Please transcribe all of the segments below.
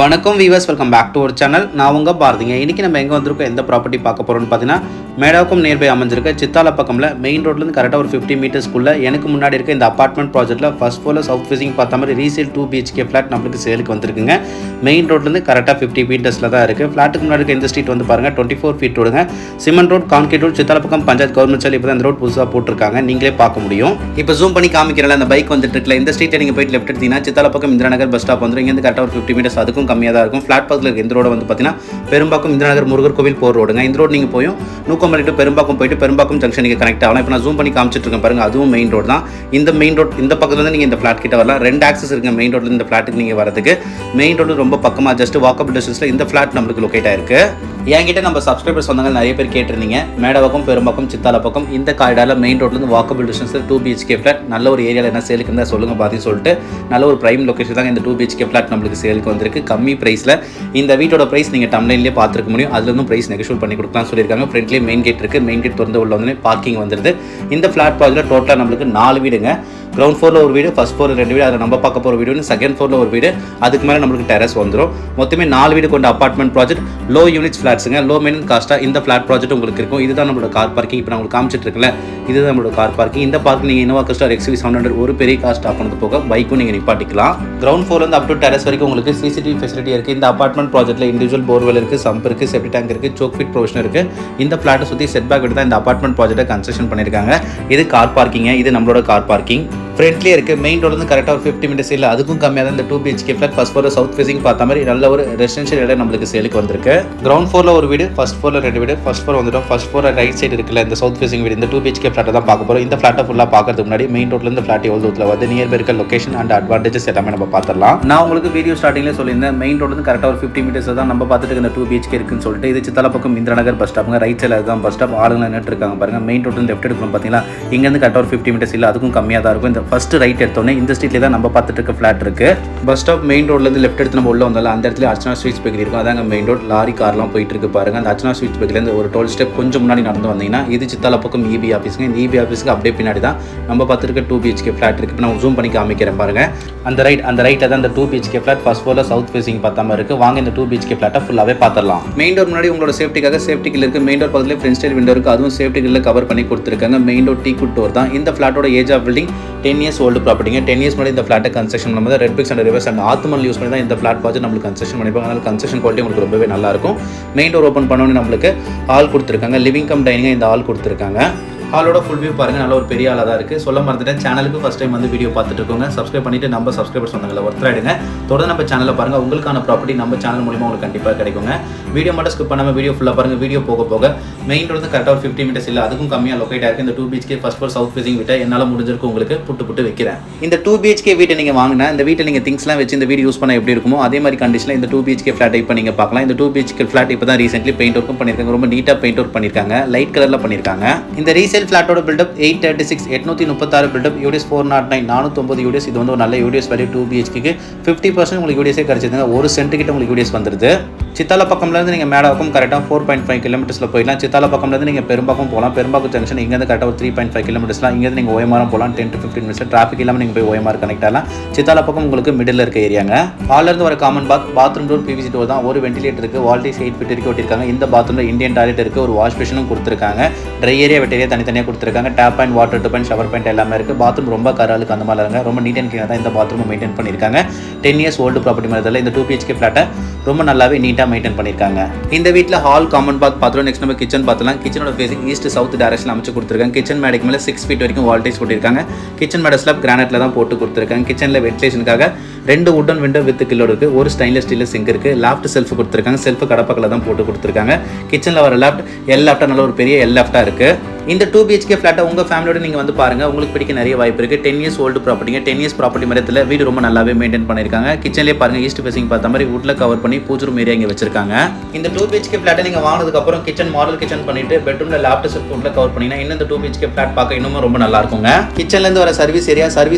வணக்கம் viewers, welcome back to our channel. நான் உங்கள் பாரதிங்க. இன்றைக்கி நம்ம எங்கே வந்திருக்கோம், எந்த ப்ராப்பர்ட்டி பார்க்க போகிறோம்னு பார்த்தீங்கன்னா, மேடாவுக்கும் நியர்பை அமைஞ்சிருக்க சித்தால பக்கமில் மெயின் ரோட்லேருந்து கரெக்டாக ஒரு 50 மீட்டர்ஸ்க்குள்ளே எனக்கு முன்னாடி இருக்க இந்த அப்பார்ட்மெண்ட் ப்ராஜெக்ட்டில் ஃபர்ஸ்ட் ஃப்ளோரில் சவுத் ஃபேசிங் பார்த்த மாதிரி ரீசேல் 2 BHK ஃப்ளாட் நம்மளுக்கு சேலுக்கு வந்திருக்குங்க. மெயின் ரோட்லேருந்து கரெக்டாக 50 மீட்டர்ஸில் தான் இருக்குது. ஃப்ளாட்டுக்கு முன்னாடி இருக்க இந்த ஸ்ட்ரீட் வந்து பாருங்கள் 24 ஃபீட் ரோடுங்க. சிமெண்ட் ரோட், கான்கிரீட் ரோட், சித்தால பக்கம் பஞ்சாயத்து கவர்மெண்ட் சாலை. இப்போ தான் இந்த ரோட் புதுசாக போட்டிருக்காங்க, நீங்களே பார்க்க முடியும். இப்போ ஜூம் பண்ணி காமிக்கிறல அந்த பைக் வந்துட்டு இருக்குல்ல, இந்த ஸ்ட்ரீட்டில் நீங்கள் போயிட்டு லெஃப்ட் எடுத்தீங்கன்னா சித்தால பக்கம் இந்திரா நகர் பஸ் ஸ்டாப் வந்துடும். இங்கேருந்து கரெக்டாக ஒரு 50 மீட்டர்ஸ், அதுக்கும் கம்மியாக தான் இருக்கும். ஃப்ளாட் பக்கத்தில் இருக்க இந்த ரோடு வந்து பார்த்தீங்கன்னா பெரும்பாக்கம் இந்திரா நகர் முருகர் கோவில் போகிற ரோடுங்க. இந்த ரோடு நீங்கள் போயும் நூக்கம்பள்ளி டு பெரும்பாக்கம் போயிட்டு பெரும்பாக்கம் ஜங்ஷன் நீங்கள் கனெக்ட் ஆகலாம். இப்போ நான் ஜூம் பண்ணி காமிச்சிட்டு இருக்கேன் பாருங்க, அதுவும் மெயின் ரோடு தான். இந்த மெயின் ரோட் இந்த பக்கத்துல நீங்கள் இந்த ஃப்ளாட் கிட்ட வரலாம். 2 ஆக்சஸ் இருக்குங்க மெயின் ரோட்ல இந்த ஃப்ளாட்டுக்கு நீங்கள் வரதுக்கு. மெயின் ரோடு ரொம்ப பக்கமாக ஜஸ்ட் வாக்கபிள் டிஸ்டன்ஸில் இந்த ஃப்ளாட் நம்மளுக்கு லொக்கேட் ஆயிருக்கு. என்கிட்ட நம்ம சப்ஸ்கிரைபர்ஸ் வந்தாங்க, நிறைய பேர் கேட்டிருந்தீங்க மேடவாக்கம், பெரும்பாக்கம், சித்தால பக்கம் இந்த காரிடாரில் மெயின் ரோட்லேருந்து வாக்கபிள் டிஸ்டன்ஸில் 2 BHK ஃப்ளாட் நல்ல ஒரு ஏரியாவில் என்ன சேலுக்கு இருந்தால் சொல்லுங்கள் பார்த்து சொல்லிட்டு நல்ல ஒரு பிரைம் லொக்கேஷன் தாங்க இந்த 2 BHK ஃப்ளாட் நம்மளுக்கு சேலுக்கு வந்திருக்கு. கம்மி ப்ரைஸில் இந்த வீட்டோட ப்ரைஸ் நீங்கள் டம்லைன்லேயே பார்த்துருக்க முடியும். அதுலேருந்து ப்ரைஸ் நெகோஷியேட் பண்ணி கொடுக்கலாம் சொல்லியிருக்காங்க. ஃப்ரண்ட்லேயே மெயின் கேட் இருக்குது. மெயின் கேட் திறந்து உள்ள வந்து பார்க்கிங் வந்துடுது. இந்த ஃப்ளாட் ப்ராஜெக்ட்டில் டோட்டலாக நம்மளுக்கு 4 வீடுங்க. கிரவுண்ட் ஃப்ளோரில் ஒரு வீடு, ஃபர்ஸ்ட் ஃப்ளோரில் 2 வீடு, அதில் நம்ம பார்க்க போகிற வீடு, செகண்ட் ஃப்ளோரில் ஒரு வீடு, அதுக்கு மேலே நம்மளுக்கு டெரஸ் வந்துடும். மொத்தமே 4 வீடு கொண்ட அப்பார்ட்மெண்ட் ப்ராஜெக்ட். லோ யூனிட்ஸ் ஃப்ளாட்ஸுங்க. லோ மெயின்டெனன்ஸ் காஸ்ட்டாக இந்த ஃப்ளாட் ப்ராஜெக்ட் உங்களுக்கு இருக்கும். இதுதான் நம்மளோட கார் பார்க்கிங். இப்போ நான் உங்களுக்கு காமிச்சிட்டு இருக்கல, இதுதான் நம்மளோட கார் பார்க்கிங். இந்த பார்க்கிங் நீங்கள் இனோவா கிறிஸ்டா XUV 700 ஒரு பெரிய கார் ஸ்டாப் பண்ணது போக பைக்கும் நீங்கள் நிப்பாட்டிக்கலாம். கிரவுண்ட் ஃப்ளோர்லேருந்து அப் டு டெரஸ் வரைக்கும் உங்களுக்கு CCTV ஃபெசிலிட்டி இருக்குது. இந்த அப்பார்ட்மெண்ட் ப்ராஜெக்ட்டில் இண்டிவிஜுவல் போர்வெல் இருக்குது, சம்ப் இருக்குது, செப்டி டேங்க் இருக்குது, சோக் ஃபிட் ப்ரொவிஷன் இருக்குது. இந்த ஃப்ளாட்டை சுற்றி செட் பேக் எடுத்து தான் இந்த அப்பார்ட்மெண்ட் ப்ராஜெக்ட்டை கன்ஸ்ட்ரக்ஷன் பண்ணியிருக்காங்க. இது கார் பார்க்கிங்க. இது நம்மளோட கார் பார்க்கிங். ஃப்ரண்ட்லேயே இருக்குது. மெயின் ரோட்லேருந்து கரெக்டாக ஒரு 50 மீட்டர்ஸ் இல்லை, அதுக்கும் கம்மியாக தான் இந்த 2 BHK flat. First floor south facing பார்த்த மாதிரி நல்ல ஒரு ரெசிடென்ஷியல் இடம் நம்மளுக்கு சேலுக்கு வந்திருக்கு. கிரவுண்ட் ஃப்ளோரில் ஒரு வீடு, ஃபர்ஸ்ட் ஃப்ளோரில் 2 வீடு. ஃபர்ஸ்ட் ஃப்ளோர் வந்துட்டோம். ஃபர்ஸ்ட் ஃப்ளோர் ரைட் சைடு இருக்குல்ல இந்த சவுத் ஃபேசிங் வீடு, இந்த 2 BHK ஃப்ளாட்டை தான் பார்க்க போகிறோம். இந்த ஃப்ளாட்டை ஃபுல்லாக பார்க்கறதுக்கு முன்னாடி மெயின் ரோட்லேருந்து ஃப்ளாட் எவ்வளோ தூரத்தில் வந்து நியர்பை இருக்க லொகேஷன் அண்ட் அட்வான்டேஜஸ் எல்லாமே நம்ம பார்த்துடலாம். நான் உங்களுக்கு வீடியோ ஸ்டார்டிங்லேயே சொல்லியிருந்தேன், மெயின் ரோட்லேருந்து கரெக்டாக ஒரு 50 மீட்டர்ஸ் தான் நம்ம பார்த்துட்டு இந்த 2 BHK இருக்குன்னு சொல்லிட்டு. இது சித்தால பக்கம் இந்திரா நகர் பஸ் ஸ்டாப்புங்க. ரைட் சைடில் அதுதான் பஸ் ஸ்டாப். ஆளுங்க நின்று இருக்காங்க பாருங்க. மெயின் ரோட்லேருந்து லெஃப்ட் எடுக்கணும் பார்த்தீங்களா, இங்கேருந்து கரெக்டாக ஒரு 50 மீட்டர்ஸ் இல்லை, அதுக்கும் கம்மியாக தான் இருக்கும். இந்த ஃபர்ஸ்ட் ரைட் எடுத்தோன்னே இந்த ஸ்ட்ரீட்ல தான் நம்ம பார்த்துட்டு இருக்க ஃப்ளாட் இருக்கு. பஸ் ஸ்டாப் மெயின் ரோட்லேருந்து லெஃப்ட் எடுத்து நம்ம உள்ள வந்தாலும் அந்த இடத்துல அர்ச்சனா ஸ்வீட்ஸ் பேக்கரி இருக்கும். அதாங்க மெயின் ரோட். லாரி கார்லாம் போயிட்டு இருக்கு பாருங்க. அந்த அர்ச்சனா ஸ்வீட்ஸ் பேக்கரிலேருந்து ஒரு 12 ஸ்டெப் கொஞ்சம் முன்னாடி நடந்து வந்தீங்கன்னா இது சித்தால பக்கம் EB ஆஃபீஸுங்க. இந்த EB ஆஃபீஸுக்கு அப்படியே பின்னாடி தான் நம்ம பார்த்துருக்க 2 BHK ஃப்ளாட் இருக்கு. இப்போ நான் ஜூம் பண்ணி காமிக்கிறேன் பாருங்க. அந்த ரைட்டை தான் இந்த 2 BHK ஃப்ளாட் ஃபர்ஸ்ட் ஃப்ளோரில் சவுத் ஃபேசிங் பார்த்த மாதிரி இருக்கு. வாங்க இந்த 2 BHK ஃப்ளாட்டை ஃபுல்லாகவே பார்த்துடலாம். மெயின் டோர் முன்னாடி உங்களோட சேஃப்டிக்காக சேஃப்டி கில் இருக்கு. மெயின் டோர் பக்கத்தில் ஃப்ரண்ட் ஸ்டைல் விண்டோ இருக்கு, அதுவும் சேஃப்டி கில்ல கவர் பண்ணி கொடுத்துருக்காங்க. Main door teak wood door தான். இந்த ஃப்ளாட்டோட age of building 10 years old ப்ராப்பர்ட்டிங்க. 10 இயர்ஸ் முன்னாடி இந்த ஃப்ளாட்டை கன்ஸ்ட்ரக்ஷன் பண்ணும்போது red bricks and rivers and ஆத்துமல் யூஸ் பண்ணி தான் இந்த ஃப்ளாட் ப்ராஜெக்ட் நம்மளுக்கு கன்ஸ்ட்ரக்ஷன் பண்ணிருப்பாங்க. அதனால கன்ஸ்ட்ரக்ஷன் குவாலிட்டி உங்களுக்கு ரொம்பவே நல்லா இருக்கும். மெயின் டோர் ஓப்பன் பண்ணோன்னு நம்மளுக்கு ஹால் கொடுத்துருக்காங்க. லிவிங் கம் டைனிங் இந்த ஹால் கொடுத்துருக்காங்க. ஹாலோட ஃபுல் வியூ பாருங்க, நல்ல ஒரு பெரிய ஹாலாக தான் இருக்குது. சொல்ல மறந்துட்டேன், சேனலுக்கு ஃபஸ்ட் டைம் வந்து வீடியோ பார்த்துட்டு இருக்கோங்க. சப்ஸ்கிரைப் பண்ணிட்டு நம்ம சப்ஸ்கிரைபர்ஸ் சொன்னாங்கள ஒருத்தராயிடுங்க. தொடர்ந்து நம்ம சேனலில் பாருங்கள், உங்களுக்கான ப்ராப்பர்ட்டி நம்ம சேனல் மூலிமா உங்களுக்கு கண்டிப்பாக கிடைக்குங்க. வீடியோ மட்டும் ஸ்கிப் பண்ணாமல் வீடியோ ஃபுல்லாக பாருங்கள். வீடியோ போக போக மெயின் ரோடு கரெக்டாக ஒரு 50 மீட்டர்ஸ் இல்லை, அதுக்கும் கம்மியாக லொக்கேட் ஆயிருக்கு. இந்த 2 BHK first floor south facing வீட்டை என்னால் முடிஞ்சிருக்கு உங்களுக்கு புட்டு வைக்கிறேன். இந்த 2 BHK வீட்டை நீங்கள் வாங்கினா இந்த வீட்டை நீங்கள் திங்ஸ்லாம் வச்சு இந்த வீடு யூஸ் பண்ண எப்படி இருக்குமோ அதே மாதிரி கண்டிஷனில் இந்த 2 BHK ஃப்ளாட் இப்போ நீங்கள் பார்க்கலாம். இந்த 2 BHK ஃப்ளாட் இப்போ தான் ரீசென்ட்லி பெயிண்ட் ஒர்க்கும் பண்ணியிருக்காங்க. ரொம்ப நீட்டாக பெயிண்ட் ஒர்க் பண்ணியிருக்காங்க. லைட் கலரில் பண்ணியிருக்காங்க. இந்த ரீசேல் ஃப்ளாட்டோட பில்டப் 836 836 பில்டப் யூடிஎஸ் 409 409 யூடிஎஸ். இது வந்து ஒரு நல்ல யூடிஎஸ் வேல்யூ. 2 BHK 50% உங்களுக்கு யூடிஎஸே கிடைச்சிருந்தாங்க. 1 சென்ட் கிட்ட உங்களுக்கு யூடிஎஸ் வந்துருது. சித்தால பக்கம்லேருந்து நீங்கள் மேடாவுக்கும் கரெக்டாக 4.5 கிலோமீட்டர்ஸில் போயிடலாம். சித்தால பக்கம்லேருந்து நீங்கள் பெரும்பாக்கம் போகலாம். பெரும்பாக்கம் ஜங்ஷன் இங்கேருந்து கரெக்டாக ஒரு 3.5 கிலோமீட்டர்ஸ்லாம். இங்கேருந்து நீங்கள் ஓயமாரம் போகலாம். 10 to 15 மினிட்ஸ் டிராஃபிக் இல்லாமல் நீங்கள் போய் ஓயமாரம் கனெக்ட் ஆகலாம். சித்தால பக்கம் உங்களுக்கு மிடில் இருக்க ஏரியாங்க. ஹாலிலேருந்து ஒரு common bathroom door PVC door தான். ஒரு வென்டிலேட்டர் இருக்குது. வால்டேஜ் 8 ஃபீட் வரைக்கும் ஒட்டிருக்காங்க. இந்த பாத்ரூமில் இந்தியன் டாய்லெட் இருக்குது. ஒரு வாஷ் பேஷனும் கொடுத்துருக்காங்க. ட்ரை ஏரியா வெட் ஏரியா தனித்தனியாக கொடுத்துருக்காங்க. Tap and water tube and shower point எல்லாமே இருக்குது. பாத்ரூம் ரொம்ப கராலுக்கு அந்த மாதிரி இருங்க. ரொம்ப நீட் அண்ட் க்ளீனாக தான் இந்த பாத்ரூம் மெயின்டைன் பண்ணியிருக்காங்க. 10 இயர்ஸ் ஓல்டு ப்ராப்பர்ட்டி மாதிரி இந்த 2 BHK ஃப்ளாட்டை ரொம்ப நல்லாவே நீட்டாக மெயின்டைன் பண்ணியிருக்காங்க. இந்த வீட்டில் ஹால், காமன் பாத் பார்த்துருவோம். நெக்ஸ்ட் நம்ம கிச்சன் பார்த்துலாம். கிச்சனோட ஃபேஸிங் ஈஸ்ட் சவுத் டைரக்ஷன் அமைச்சு கொடுத்துருக்காங்க. கிச்சன் மேடைக்கு மேலே 6 ஃபீட் வரைக்கும் வால்டேஜ் போட்டிருக்காங்க. கிச்சன் மேடை ஸ்லாப் கிரானைட்ல தான் போட்டு கொடுத்துருக்காங்க. கிச்சனில் வென்டிலேஷனுக்காக 2 வுடன் விண்டோ வித் கிலோ இருக்குது. ஒரு ஸ்டெயின்லெஸ் ஸ்டீல் சிங்க் இருக்குது. லாஃப்ட் செல்ஃப் கொடுத்துருக்காங்க. செல்ஃப் கடப்பக்கில் தான் போட்டு கொடுத்துருக்காங்க. கிச்சனில் வர லாஃப்ட் லாஃப்டாக நல்ல ஒரு பெரிய லாஃப்டாக இருக்குது. இந்த 2 BHK ஃப்ளாட்டை உங்கள் ஃபேமிலியோட நீங்கள் வந்து பாருங்கள், உங்களுக்கு பிடிக்க நிறைய வாய்ப்பு இருக்குது. 10 இயர்ஸ் ஓல்டு ப்ராப்பர்ட்டிங்க. 10 இயர்ஸ் ப்ராப்பர்ட்டி மரத்தில் வீடு ரொம்ப நல்லாவே மெயின்டைன் பண்ணியிருக்காங்க. கிச்சன்லேயே பாருங்கள், ஈஸ்ட் ஃபேசிங் பார்த்த மாதிரி வுட்ல கவர் பண்ணி பூஜை ரூம் ஏரியா இங்கே வச்சிருக்காங்க. இந்த 2 BHK ஃப்ளாட்டை நீங்கள் வாங்கினதுக்கப்புறம் கிச்சன் மாடல் கிச்சன் பண்ணிட்டு பெட்ரூமில் லாஃப்ட் செல்ஃப் வுட்ல கவர் பண்ணிங்கன்னா இன்னும் இந்த 2 BHK ஃப்ளாட் பார்க்க இன்னும் ரொம்ப நல்லா இருக்குங்க. கிச்சன்லேருந்து வர service area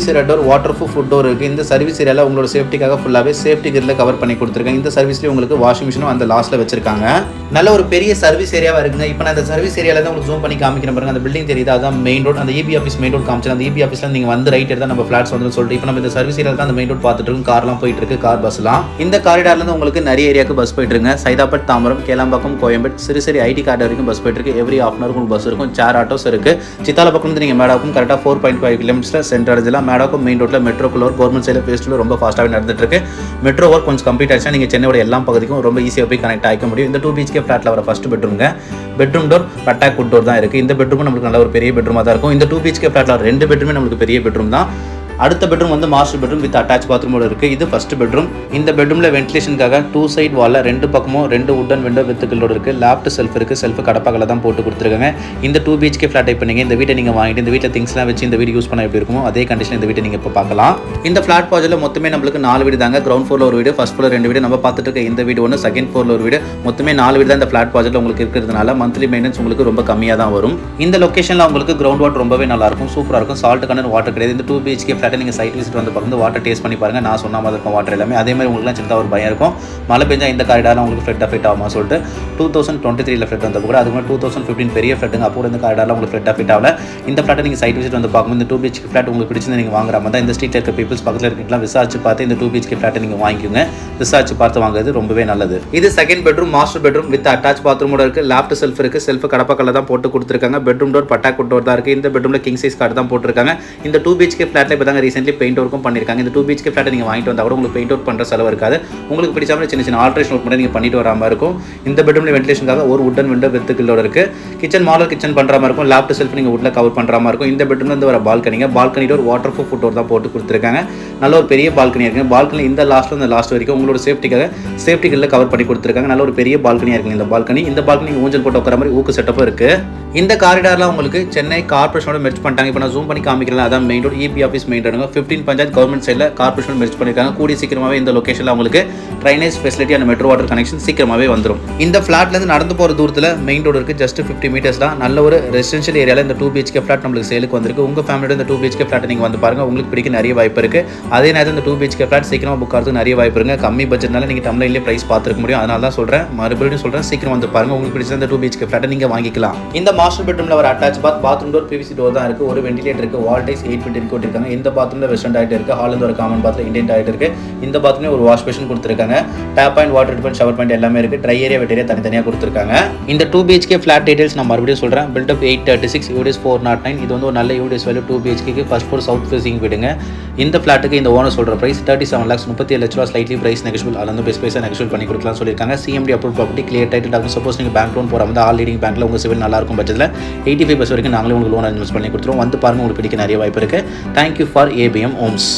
door, water proof food door இருக்குது. இந்த சர்வீஸ் ஏரியாவில் உங்களோட சேஃப்டிக்காக ஃபுல்லாகவே சேஃப்டி கிரில் கவர் பண்ணி கொடுத்துருக்காங்க. இந்த சர்வீஸ்லேயே உங்களுக்கு வாஷிங் மிஷினும் அந்த லாஸ்ட்டில் வச்சிருக்காங்க. நல்ல ஒரு பெரிய சர்வீஸ் ஏரியாவாக இருக்குங்க. இப்போ நான் இந்த சர்வீஸ் ஏரியாவில் தான் உங்களுக்கு ஜூம் பண்ணி காமிக்கிறேன். பாருங்க அந்த பில்டிங் தெரியுது அதான் மெயின் ரோட் அந்த EB ஆஃபீஸ் மெயின் ரோட் காமிச்சு அந்த EB ஆஃபீஸ்ல நீங்க வந்து ரைட் எடுத்தா நம்ம ஃபிளாட்ஸ் வந்து சொல்லிட்டு இப்போ நம்ம இந்த சர்வீஸ் ஏரியால தான் அந்த மெயின் ரோட் பார்த்துட்டு இருக்கோம் கார்லாம் போயிட்டு இருக்கு கார் பஸ்லாம் இந்த காரிடார்ல இருந்து உங்களுக்கு நிறைய ஏரியாக்கு பஸ் போயிட்டு இருக்குங்க சைதாப்பேட் தாம்பரம் கேளாம்பாக்கம் கோயம்பேடு சிறுசேரி ஐடி கார்டு வரைக்கும் பஸ் போயிட்டு இருக்கு எவ்ரி ஹாஃப் அன் ஹவர் உங்களுக்கு பஸ் இருக்கும் சேர் ஆட்டோஸ் இருக்கு சித்தாலப்பக்கம் வந்து நீங்க மேடாக்கும் கரெக்டாக 4.5 கிலோமீட்டர் சென்டர் அடிச்சலாம் மேடாக்கும் மெயின் ரோட்ல மெட்ரோக்குள்ள ஒரு கவர்மெண்ட் சைடில் ஃபேஸ்ல ரொம்ப ஃபாஸ்ட்டாகவே நடந்துட்டு இருக்கு மெட்ரோ ஒர்க் கொஞ்சம் கம்ப்ளீட் ஆயிடுச்சா நீங்க சென்னையோட எல்லா பகுதிக்கும் ரொம்ப ஈஸியாக போய் கனெக்ட் ஆகிக்க முடியும் இந்த 2 BHK ஃபிளாட்ல வர ஃபர்ஸ்ட் பெட்ரூம்ங்க பெட்ரூம் டோர் பட்டாக் குட் டோர் தான் இருக்கு இந்த பெட்ரூம் நமக்கு நல்ல ஒரு பெரிய பெட்ரூமா தான் இருக்கும் இந்த 2 BHK ஃபிளாட்ல 2 பெட்ரூமே நமக்கு பெரிய பெட்ரூம் தான் அடுத்த பெட்ரூம் வந்து மாஸ்டர் பெட்ரூம் வித் அட்டாச் பாத்ரூமோட இருக்கு இது ஃபர்ஸ்ட் பெட்ரூம் இந்த பெட்ரூம்ல வென்டிலேஷனுக்காக 2 சைடு வால்ல 2 பக்கமும் 2 வுடன் விண்டோ வித் கில்லோட இருக்கு லேஃப்ட் செல்ஃப் இருக்கு செல்ஃப் கடப்பாக்கல தான் போட்டு கொடுத்துருக்காங்க இந்த 2 BHK ஃபிளாட் இப்போ நீங்க இந்த வீட்டை நீங்க வாங்கிட்டு இந்த வீட்ல திங்ஸ்லாம் வச்சு இந்த வீடு யூஸ் பண்ண எப்படி இருக்குமோ அதே கண்டிஷன் இந்த வீட்டை நீங்க இப்போ பார்க்கலாம் இந்த ஃபிளாட் ப்ராஜெக்ட்ல மொத்தமே நம்மளுக்கு 4 வீடு தாங்க கிரவுண்ட் ஃப்ளோர்ல ஒரு வீடு ஃபர்ஸ்ட் ஃப்ளோர் 2 வீடு நம்ம பார்த்துட்டு இருக்க இந்த வீடு ஒன்று செகண்ட் ஃப்ளோர்ல ஒரு வீடு மொத்தமே 4 வீடு தான் இந்த ஃபிளாட் ப்ராஜெக்ட்ல உங்களுக்கு இருக்கிறதுனால மந்த்லி மெயின்டெனன்ஸ் உங்களுக்கு ரொம்ப கம்மியா தான் வரும் இந்த லொகேஷன்ல உங்களுக்கு கிரவுண்ட் வாட்டர் ரொம்பவே நல்லா இருக்கும் சூப்பரா இருக்கும் சால்ட் கண்டென்ட் வாட்டர் கிடையாது இந்த 2 BHK ஃபிளாட்டை நீங்க சைட் விசிட் வந்து வாட்டர் டேஸ்ட் பண்ணி பாருங்க நான் சொன்ன மாதிரி இருக்கும் வாட்டர் எல்லாமே அதே மாதிரி உங்களுக்கு சின்ன ஒரு பயம் இருக்கும் மழை பெஞ்சா இந்த காரிடார்ல உங்களுக்கு ஃப்ளட் அஃபெக்ட் ஆகுமா சொல்லிட்டு 2023 ஃப்ளட் வந்த கூட அதுக்கு 2015 பெரிய ஃப்ளட்டுங்க அப்போ இந்த காரிடார்ல உங்களுக்கு ஃப்ளட் அஃபெக்ட் ஆகல இந்த ஃப்ளாட்டை நீங்க சைட் விசிட் வந்து பார்க்கும்போது இந்த 2 BHK ஃப்ளாட் உங்களுக்கு பிடிச்சிருந்து நீங்க வாங்குற மாதிரி தான் இந்த ஸ்ட்ரீட்ல இருக்க பீப்பிள்ஸ் பக்கத்துல இருக்கலாம் விசாரிச்சு பார்த்து இந்த 2 BHK ஃப்ளாட்டை நீங்க வாங்கிக்கோங்க விசாரிச்சு பார்த்து வாங்குறது ரொம்பவே நல்லது இது second bedroom master bedroom with attach பாத்ரூமோட இருக்கு லேஃப்ட் செல்ஃப் இருக்கு செல்ஃப் கடப்பாக்கல்ல தான் போட்டு கொடுத்துருக்காங்க பெட்ரூம் டோர் பட்டாக்குட் டோர் தான் இருக்கு இந்த பெட்ரூம்ல கிங் சைஸ் கார்டு தான் போட்டுருக்காங்க இந்த 2 BHK ஃப்ளாட்ல இப்போ தான் ரீசென்ட்லி பெயிண்ட் ஒர்க்கும் பண்ணிருக்காங்க இந்த 2 BHK ஃபிளாட் நீங்க வாங்கிட்டு வந்தா கூட உங்களுக்கு பெயிண்ட் அவுட் பண்ற செலவு இருக்காது உங்களுக்கு பிடிச்ச சின்ன சின்ன ஆல்ட்ரேஷன் ஒர்க் பண்ணி நீங்க பண்ணிட்டு வர மாதிரி இருக்கும் இந்த பெட்ரூம்ல வென்டிலேஷனுக்காக ஒரு வுடன் விண்டோ வித் கில்லோட இருக்கு கிச்சன் மாடல் கிச்சன் பண்ற மாதிரி இருக்கும் லேஃப்ட் செல்ஃப் நீங்க வுட்ல கவர் பண்ற மாதிரி இருக்கும் இந்த பெட்ரூம்ல இருந்து வர balcony door water proof door தான் போட்டு கொடுத்துருக்காங்க நல்ல ஒரு பெரிய பால்கனி இருக்கு பால்கனி இந்த லாஸ்ட் வரைக்கும் உங்களோட சேஃப்டி கில்ல கவர் பண்ணி கொடுத்துருக்காங்க நல்ல ஒரு பெரிய பால்கனியா இருக்கு இந்த பால்கனி ஊஞ்சல் போட்டு உட்கார மாதிரி ஊக்கு செட்டப்பும் இருக்கு இந்த காரிடார்ல உங்களுக்கு சென்னை கார்பரேஷனோட மெர்ஜ் பண்ணிட்டாங்க இப்போ நான் ஜூம் பண்ணி காமிக்கிறேன் அதான் main road EB office main ரோடுங்க 15 பஞ்சாயத்து கவர்மெண்ட் சைடில் கார்பரேஷன் மெர்ஜ் பண்ணிருக்காங்க கூடிய சீக்கிரமாவே இந்த லொகேஷன்ல உங்களுக்கு drainage facility and metro water connection சீக்கிரமாவே வந்துடும் இந்த ஃபிளாட்ல இருந்து நடந்து போற தூரத்தில் மெயின் ரோடு இருக்கு ஜஸ்ட் 50 மீட்டர்ஸ் தான் நல்ல ஒரு ரெசிடென்ஷியல் ஏரியால இந்த 2 BHK ஃபிளாட் நம்மளுக்கு சேலுக்கு வந்திருக்கு உங்க ஃபேமிலியோட இந்த 2 BHK ஃபிளாட் நீங்க வந்து பாருங்க உங்களுக்கு பிடிக்க நிறைய வாய்ப்பு இருக்கு அதே நேரத்தில் இந்த 2 BHK ஃபிளாட் சீக்கிரமா புக் ஆகிறதுக்கு நிறைய வாய்ப்பு இருக்கு கம்மி பட்ஜெட்னால நீங்க தமிழ்லேயே பிரைஸ் பார்த்துருக்க முடியும் அதனால தான் சொல்றேன் மறுபடியும் சொல்றேன் சீக்கிரம் வந்து பாருங்க உங்களுக்கு பிடிச்ச இந்த 2 BHK ஃபிளாட்டை நீங்க வாங்கிக்கலாம் இந்த மாஸ்டர் பெட்ரூம்ல வர attach bathroom door PVC door தான் இருக்கு ஒரு வென்டிலேட்டர் இருக்கு வால் டைஸ் 8 ஃபீட் இருக்கு இருக்காங்க இந்த பாத்ரூம்ல வெஸ்டர்ன் டாய்லெட் இருக்கு ஹால் இருந்து ஒரு காமன் பாத்ரூம் இந்தியன் டாய்லெட் இருக்கு இந்த பாத்ரூம்ல ஒரு வாஷ் பேஷன் கொடுத்திருக்காங்க tap point water treatment shower point எல்லாமே இருக்கு ட்ரை ஏரியா வெட் ஏரியா தனித்தனியா கொடுத்திருக்காங்க இந்த 2 BHK ஃபிளாட் டீடைல்ஸ் நான் மறுபடியும் சொல்றேன் பில்ட் அப் 836 UDS 409 இது வந்து ஒரு நல்ல UDS வேல்யூ 2 BHK க்கு ஃபர்ஸ்ட் ஃப்ளோர் சவுத் ஃபேசிங் வீடுங்க இந்த ஃபிளாட்டுக்கு இந்த ஓனர் சொல்ற பிரைஸ் 37 lakhs 37 லட்சம் ரூபாய் ஸ்லைட்லி பிரைஸ் நெகோஷியபிள் அளந்து பெஸ்ட் பிரைஸ் நெகோஷியபிள் பண்ணி கொடுக்கலாம் சொல்லிருக்காங்க CMD approve property clear title document suppose நீங்க பேங்க் லோன் போற மாதிரி ஆல் லீடிங் பேங்க்ல உங்க சிவில் நல்லா இருக்கும் பட்சத்துல 85% வரைக்கும் நாங்களே உங்களுக்கு லோன் அரேஞ்ச் பண்ணி கொடுத்துருவோம் வந்து பாருங்க உங்களுக்கு பிடிக்க நிறைய வாய்ப்பு இருக்கு தேங்க்யூ ஃபார் ABM ஹோம்ஸ்